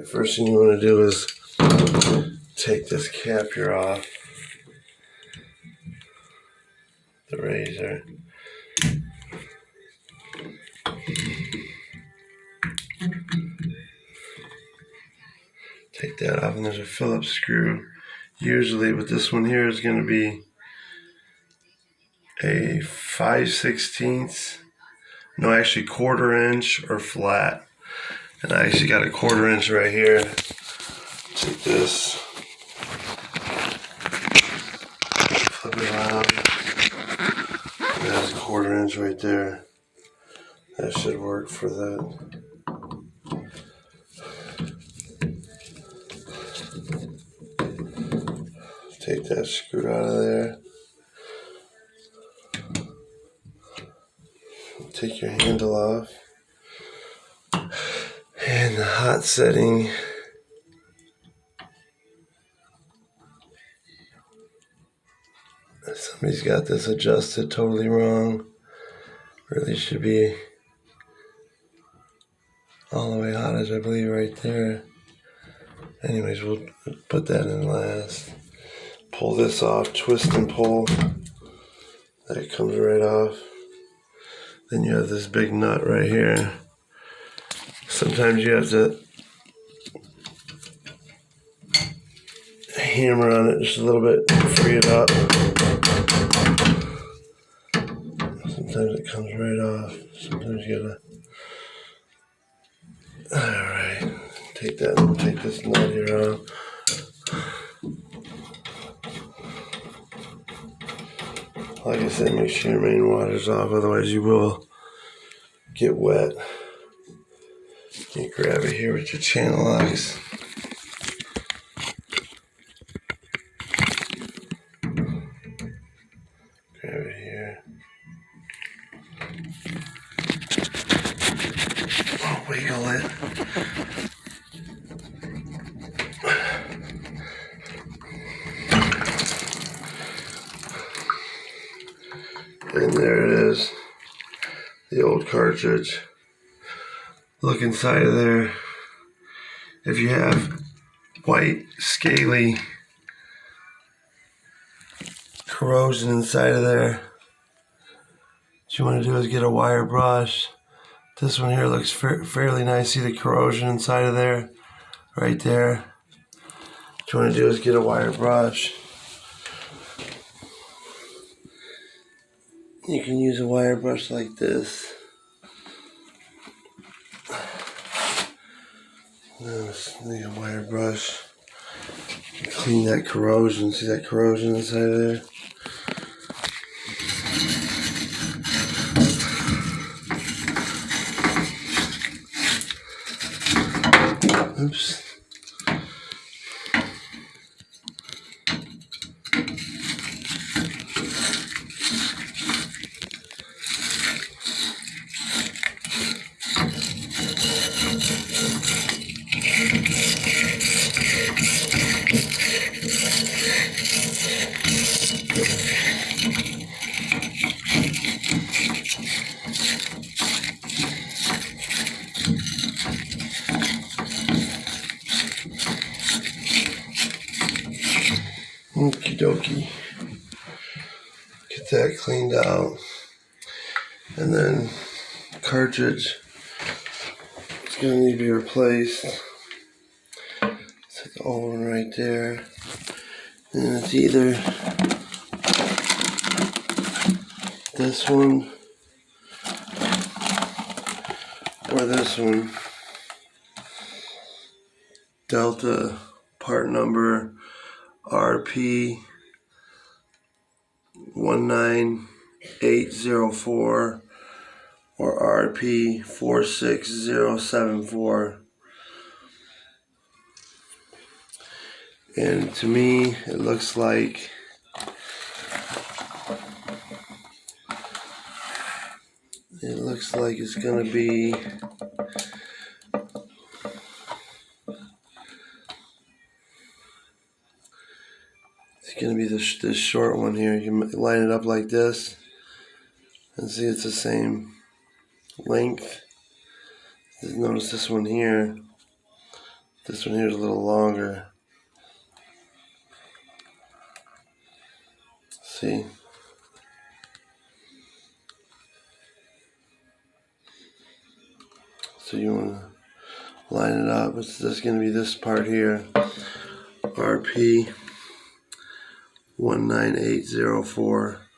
The first thing you want to do is take this cap here off the razor. Take that off, and there's a Phillips screw. Usually with this one here is going to be a 5/16, no, actually 1/4 inch or flat. And I actually got a 1/4 inch right here. Take this, flip it around. There's a 1/4 inch right there. That should work for that. Take that screw out of there. Take your handle off. And the hot setting. Somebody's got this adjusted totally wrong. Really should be all the way hot, as I believe right there. Anyways, we'll put that in last. Pull this off, twist and pull. That comes right off. Then you have this big nut right here. Sometimes you have to hammer on it just a little bit to free it up. Sometimes it comes right off. Sometimes you gotta. Alright. Take this nut here off. Like I said, make sure your main water's off, otherwise you will get wet. You grab it here with your channel locks. Grab it here. Oh, wiggle it. And there it is, the old cartridge. Look inside of there. If you have white, scaly corrosion inside of there, what you want to do is get a wire brush. This one here looks fairly nice. See the corrosion inside of there? Right there. What you want to do is get a wire brush. You can use a wire brush like this. Need a wire brush. Clean that corrosion. See that corrosion inside of there? Oops. Okie dokie. Get that cleaned out. And then cartridge is going to need to be replaced. Set the old one right there. And it's either this one or this one. Delta part number RP 19804 or RP 46074. And to me, it looks like it's going to be this short one here. You can line it up like this and see it's the same length. Just notice this one here This one here is a little longer. See? So you want to line it up. It's just going to be this part here. RP 19804.